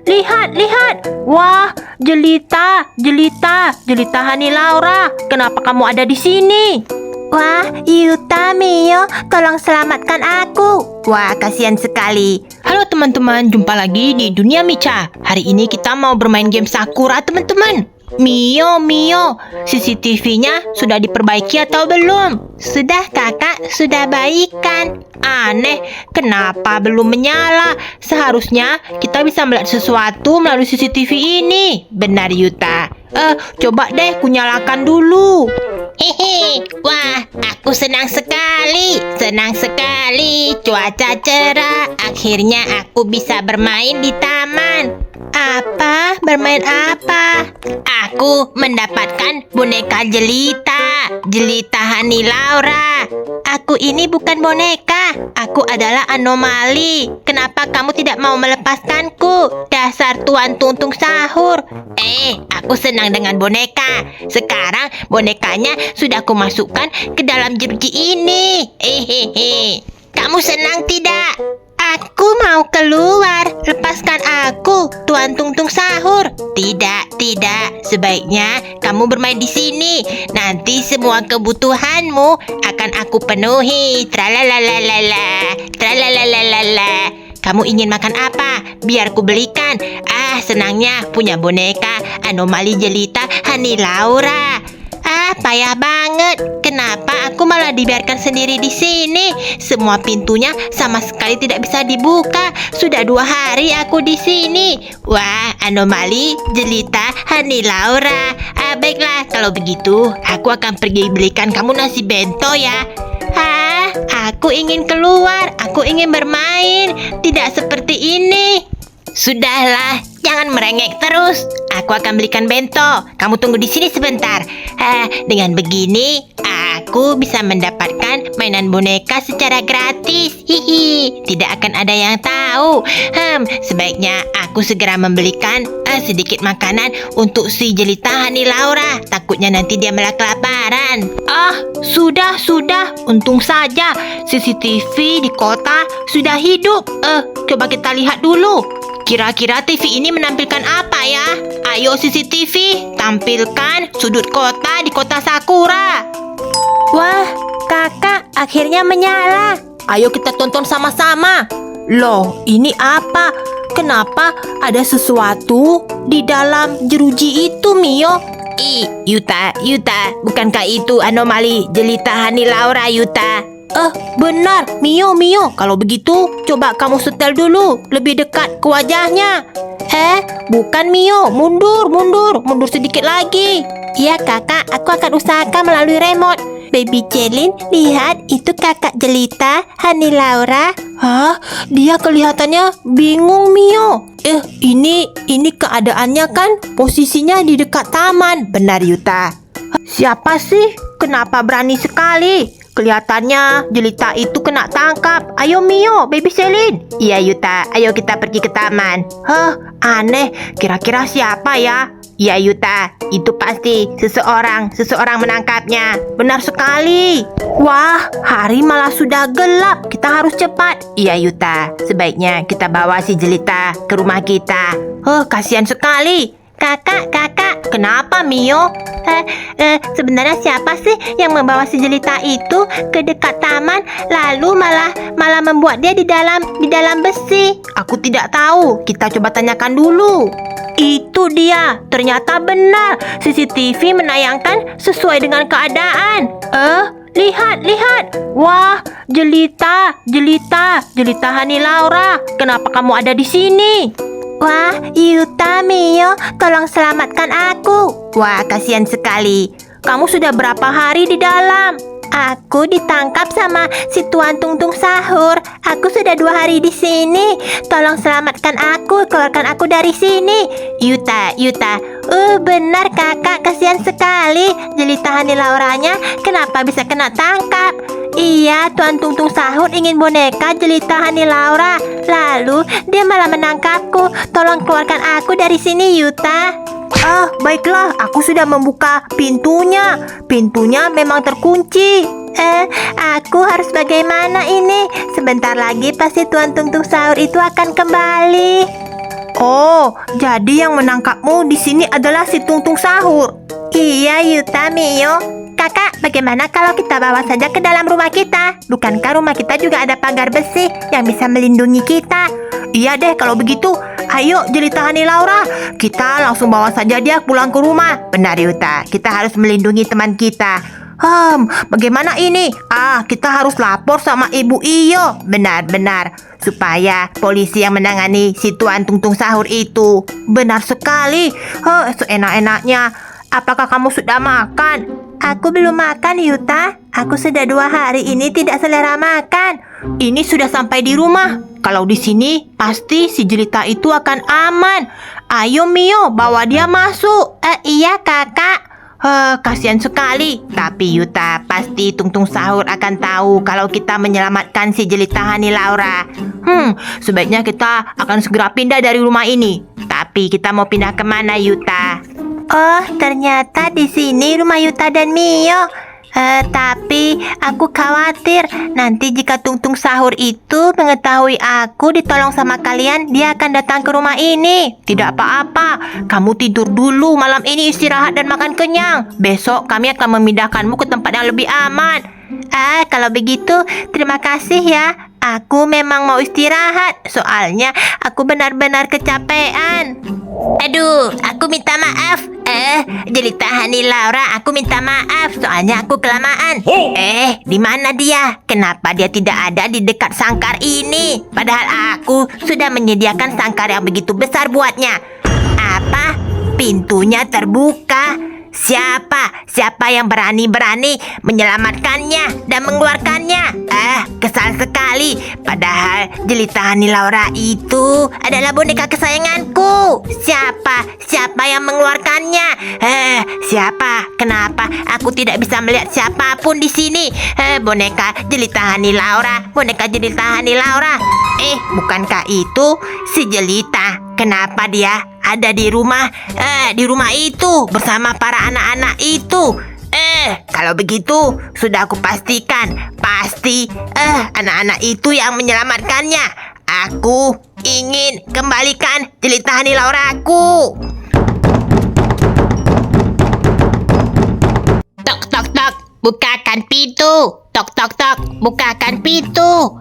lihat, lihat. Wah, Jelita, Jelita, Jelita Hani Laura. Kenapa kamu ada di sini? Wah, Yuta, Mio, tolong selamatkan aku. Wah, kasihan sekali. Halo teman-teman, jumpa lagi di Dunia Micha. Hari ini kita mau bermain game Sakura, teman-teman. Mio, CCTV-nya sudah diperbaiki atau belum? Sudah, kakak, sudah baik kan? Aneh, kenapa belum menyala? Seharusnya kita bisa melihat sesuatu melalui CCTV ini. Benar, Yuta. Coba deh kunyalakan dulu. Hehe, wah, aku senang sekali. Cuaca cerah. Akhirnya aku bisa bermain di taman. Apa? Bermain apa? Aku mendapatkan boneka Jelita Hani Laura. Aku ini bukan boneka. Aku adalah anomali. Kenapa kamu tidak mau melepaskanku? Dasar tuan tuntung sahur. Aku senang dengan boneka. Sekarang bonekanya sudah aku masukkan ke dalam jeruji ini. Kamu senang tidak? Aku mau keluar. Lepaskan aku, Tuan Tungtung Sahur. Tidak. Sebaiknya kamu bermain di sini. Nanti semua kebutuhanmu akan aku penuhi. Tralalalala. Kamu ingin makan apa? Biar ku belikan. Senangnya punya boneka anomali Jelita Hani Laura. Payah banget. Kenapa aku malah dibiarkan sendiri di sini? Semua pintunya sama sekali tidak bisa dibuka. Sudah 2 hari aku di sini. Wah, anomali Jelita Hani Laura. Baiklah, kalau begitu aku akan pergi belikan kamu nasi bento ya. Aku ingin keluar. Aku ingin bermain. Tidak seperti ini. Sudahlah, jangan merengek terus. Aku akan belikan bento. Kamu tunggu di sini sebentar. Dengan begini, aku bisa mendapatkan mainan boneka secara gratis. Tidak akan ada yang tahu. Sebaiknya aku segera membelikan sedikit makanan untuk si Jelita Hani Laura. Takutnya nanti dia malah kelaparan. Sudah. Untung saja CCTV di kota sudah hidup. Coba kita lihat dulu. Kira-kira TV ini menampilkan apa ya? Ayo CCTV, tampilkan sudut kota di kota Sakura. Wah, kakak, akhirnya menyala. Ayo kita tonton sama-sama. Loh, ini apa? Kenapa ada sesuatu di dalam jeruji itu, Mio? Yuta, bukankah itu anomali Jelita Hani Laura, Yuta? Benar, Mio. Kalau begitu, coba kamu setel dulu, lebih dekat ke wajahnya. Bukan Mio, mundur sedikit lagi. Ya kakak, aku akan usahakan melalui remote. Baby Celin, lihat itu kakak Jelita Hani Laura. Dia kelihatannya bingung, Mio. Ini keadaannya kan posisinya di dekat taman. Benar, Yuta. Siapa sih? Kenapa berani sekali? Kelihatannya Jelita itu kena tangkap. Ayo Mio, Baby Celin. Iya Yuta, ayo kita pergi ke taman. Aneh. Kira-kira siapa ya? Iya Yuta, itu pasti seseorang menangkapnya. Benar sekali. Wah, hari malah sudah gelap. Kita harus cepat. Iya Yuta, sebaiknya kita bawa si Jelita ke rumah kita. Kasihan sekali. Kakak. Kenapa Mio? Sebenarnya siapa sih yang membawa si Jelita itu ke dekat taman, lalu malah membuat dia di dalam besi? Aku tidak tahu. Kita coba tanyakan dulu. Itu dia. Ternyata benar. CCTV menayangkan sesuai dengan keadaan. Lihat. Wah, Jelita Hani Laura. Kenapa kamu ada di sini? Wah, Yuta, Mio, tolong selamatkan aku. Wah, kasihan sekali. Kamu sudah berapa hari di dalam? Aku ditangkap sama si Tuan Tungtung Sahur. Aku sudah 2 hari di sini. Tolong selamatkan aku, keluarkan aku dari sini. Yuta. Benar kakak, kasihan sekali. Jelita Hani Lauranya kenapa bisa kena tangkap? Iya, Tuan Tungtung Sahur ingin boneka Jelita Hani Laura. Lalu dia malah menangkapku. Tolong keluarkan aku dari sini, Yuta. Baiklah, aku sudah membuka pintunya. Pintunya memang terkunci. Aku harus bagaimana ini? Sebentar lagi pasti Tuan Tungtung Sahur itu akan kembali. Oh, jadi yang menangkapmu di sini adalah si Tungtung Sahur. Iya, Yuta, Mio. Kakak, bagaimana kalau kita bawa saja ke dalam rumah kita? Bukankah rumah kita juga ada pagar besi yang bisa melindungi kita? Iya deh, kalau begitu, ayo Jelita Hani Laura. Kita langsung bawa saja dia pulang ke rumah. Benar, Yuta. Kita harus melindungi teman kita. Bagaimana ini? Kita harus lapor sama Ibu Iyo. Benar-benar. Supaya polisi yang menangani si Tuan Tungtung Sahur itu. Benar sekali. Seenak-enaknya. Apakah kamu sudah makan? Aku belum makan, Yuta. Aku sudah 2 hari ini tidak selera makan. Ini sudah sampai di rumah. Kalau di sini, pasti si Jelita itu akan aman. Ayo Mio, bawa dia masuk. Iya, kakak. Kasihan sekali. Tapi Yuta, pasti Tungtung Sahur akan tahu kalau kita menyelamatkan si Jelita Hani Laura. Sebaiknya kita akan segera pindah dari rumah ini. Tapi kita mau pindah kemana, Yuta? Oh, ternyata di sini rumah Yuta dan Mio. Tapi aku khawatir nanti jika Tungtung Sahur itu mengetahui aku ditolong sama kalian, dia akan datang ke rumah ini. Tidak apa-apa, kamu tidur dulu malam ini, istirahat dan makan kenyang. Besok kami akan memindahkanmu ke tempat yang lebih aman. Kalau begitu terima kasih ya. Aku memang mau istirahat, soalnya aku benar-benar kecapean. Aduh, aku minta maaf. Jelita Hani Laura, aku minta maaf soalnya aku kelamaan. Di mana dia? Kenapa dia tidak ada di dekat sangkar ini? Padahal aku sudah menyediakan sangkar yang begitu besar buatnya. Apa? Pintunya terbuka. Siapa yang berani-berani menyelamatkannya dan mengeluarkannya? Kesal sekali. Padahal Jelita Hani Laura itu adalah boneka kesayanganku. Siapa yang mengeluarkannya? Siapa? Kenapa aku tidak bisa melihat siapapun di sini? Boneka Jelita Hani Laura, boneka Jelita Hani Laura. Bukankah itu si Jelita? Kenapa dia ada di rumah itu bersama para anak-anak itu? Kalau begitu sudah aku pastikan pasti anak-anak itu yang menyelamatkannya. Aku ingin kembalikan Jelita Hani Laura aku. Tok tok tok, bukakan pintu. Tok tok tok, bukakan pintu.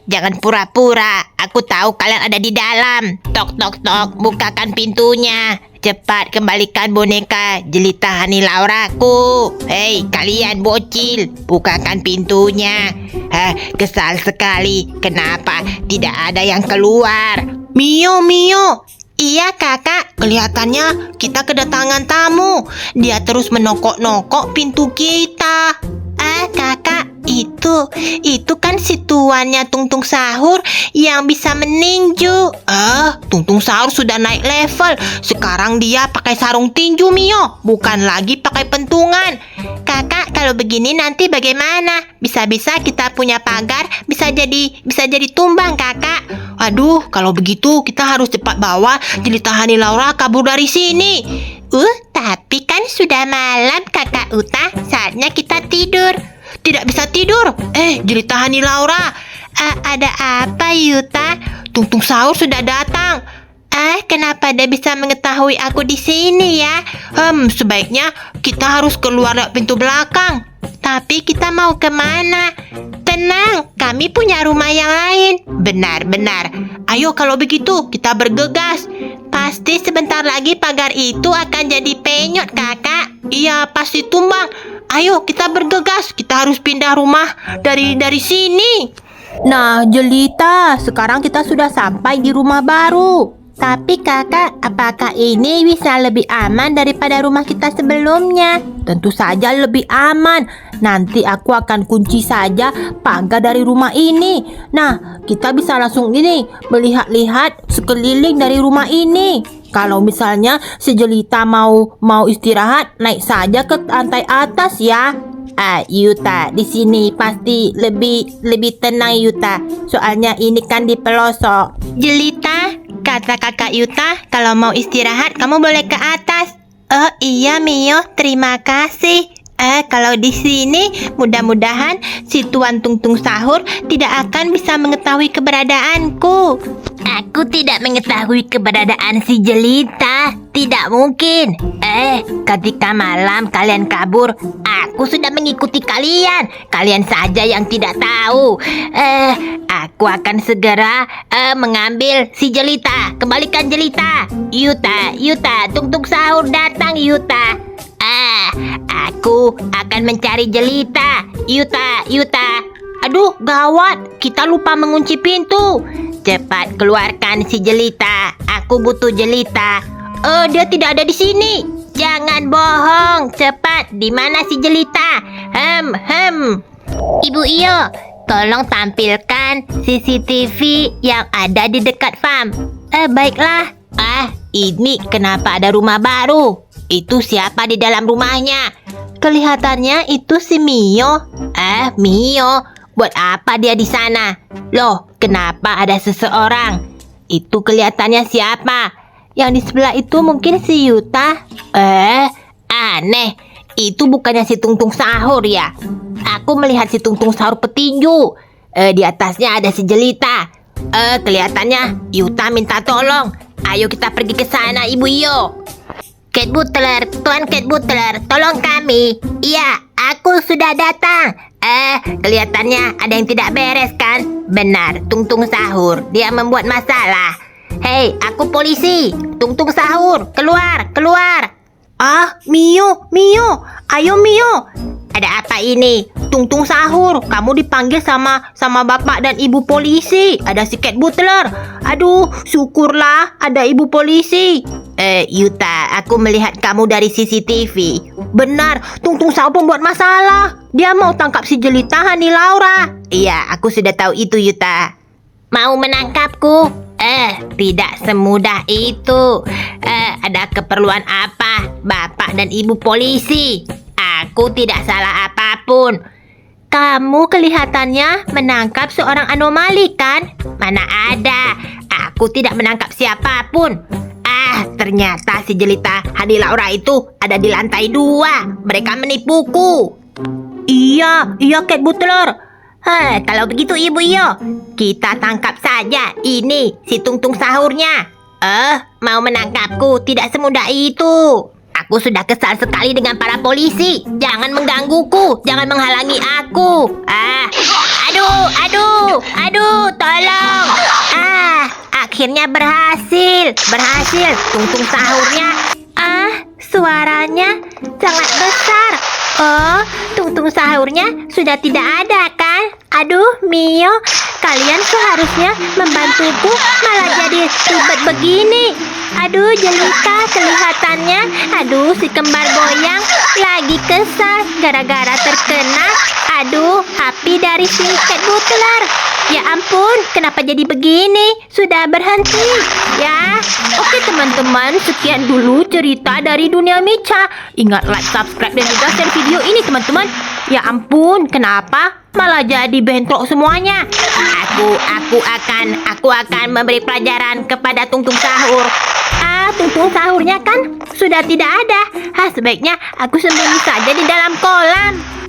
Jangan pura-pura. Aku tahu kalian ada di dalam. Tok tok tok, bukakan pintunya. Cepat kembalikan boneka Jelita Hani Lauraku. Hei, kalian bocil, bukakan pintunya. Kesal sekali. Kenapa tidak ada yang keluar? Mio. Iya, kakak. Kelihatannya kita kedatangan tamu. Dia terus menokok-nokok pintu kita. Kakak, itu kan si tuannya Tungtung Sahur yang bisa meninju. Tungtung Sahur sudah naik level. Sekarang dia pakai sarung tinju, Mio. Bukan lagi pakai pentungan. Kakak, kalau begini nanti bagaimana? Bisa-bisa kita punya pagar bisa jadi tumbang, kakak. Aduh, kalau begitu kita harus cepat bawa Jelita Hani Laura kabur dari sini. Tapi kan sudah malam, Kakak Uta. Saatnya kita tidur. Tidak bisa tidur. Jelita Hani Laura. Ada apa, Yuta? Tungtung Sahur sudah datang. Kenapa dia bisa mengetahui aku di sini ya? Sebaiknya kita harus keluar dari pintu belakang. Tapi kita mau kemana? Tenang, kami punya rumah yang lain. Benar. Ayo kalau begitu kita bergegas. Pasti sebentar lagi pagar itu akan jadi penyot, kakak. Iya, pasti tumbang. Ayo kita bergegas. Kita harus pindah rumah dari sini. Nah, Jelita, sekarang kita sudah sampai di rumah baru. Tapi kakak, apakah ini bisa lebih aman daripada rumah kita sebelumnya? Tentu saja lebih aman. Nanti aku akan kunci saja pagar dari rumah ini. Nah, kita bisa langsung melihat-lihat sekeliling dari rumah ini. Kalau misalnya si Jelita mau istirahat, naik saja ke lantai atas ya. Yuta, di sini pasti lebih tenang, Yuta. Soalnya ini kan di pelosok. Jelita, kata kakak Yuta, kalau mau istirahat kamu boleh ke atas. Oh iya, Mio, terima kasih. Kalau di sini, mudah-mudahan si Tuan Tung Tung Sahur tidak akan bisa mengetahui keberadaanku. Aku tidak mengetahui keberadaan si Jelita. Tidak mungkin. Ketika malam kalian kabur, aku sudah mengikuti kalian. Kalian saja yang tidak tahu. Aku akan segera mengambil si Jelita. Kembalikan Jelita. Yuta, Tung Tung Sahur datang, Yuta. Aku akan mencari Jelita. Yuta. Aduh, gawat. Kita lupa mengunci pintu. Cepat keluarkan si Jelita. Aku butuh Jelita. Dia tidak ada di sini. Jangan bohong. Cepat, di mana si Jelita? Ibu Iyo, tolong tampilkan CCTV yang ada di dekat farm. Baiklah. Ini kenapa ada rumah baru? Itu siapa di dalam rumahnya? Kelihatannya itu si Mio. Mio? Buat apa dia di sana? Loh, kenapa ada seseorang? Itu kelihatannya siapa? Yang di sebelah itu mungkin si Yuta. Aneh. Itu bukannya si Tung Tung Sahur ya? Aku melihat si Tung Tung Sahur petinju. Di atasnya ada si Jelita. Kelihatannya Yuta minta tolong. Ayo kita pergi ke sana, Ibu Iyo. Cat Butler, Tuan Cat Butler, tolong kami. Iya, aku sudah datang. Kelihatannya ada yang tidak beres kan? Benar, Tung Tung Sahur. Dia membuat masalah. Hei, aku polisi. Tung Tung Sahur, keluar. Mio. Ayo, Mio. Ada apa ini? Tung Tung Sahur, kamu dipanggil sama bapak dan ibu polisi. Ada si Cat Butler. Aduh, syukurlah ada ibu polisi. Yuta, aku melihat kamu dari CCTV. Benar, Tung Tung Sahur pembuat masalah. Dia mau tangkap si Jelita Hani Laura. Iya, aku sudah tahu itu, Yuta. Mau menangkapku? Tidak semudah itu. Ada keperluan apa, bapak dan ibu polisi? Aku tidak salah apapun. Kamu kelihatannya menangkap seorang anomali kan? Mana ada. Aku tidak menangkap siapapun. Ternyata si Jelita Hani Laura itu ada di lantai 2. Mereka menipuku. Iya, Cat Butler. Kalau begitu Ibu Iyo, kita tangkap saja ini si Tung Tung Sahurnya. Mau menangkapku tidak semudah itu. Aku sudah kesal sekali dengan para polisi. Jangan menggangguku, jangan menghalangi aku. Aduh, tolong. Akhirnya berhasil. Tung Tung Sahurnya. Suaranya sangat besar. Tung Tung Sahurnya sudah tidak ada kan? Aduh, Mio, kalian seharusnya membantuku, malah jadi ribet begini. Aduh, Jelita kelihatannya. Aduh, si kembar goyang lagi kesal gara-gara terkena. Aduh, api dari si Cat Butler. Ya ampun, kenapa jadi begini? Sudah berhenti. Ya, oke teman-teman, sekian dulu cerita dari dunia Micha. Ingat like, subscribe, dan juga share video ini teman-teman. Ya ampun, kenapa malah jadi bentrok semuanya? Aku akan memberi pelajaran kepada Tung Tung Sahur. Tung Tung Sahurnya kan sudah tidak ada. Sebaiknya aku sembunyi saja di dalam kolam.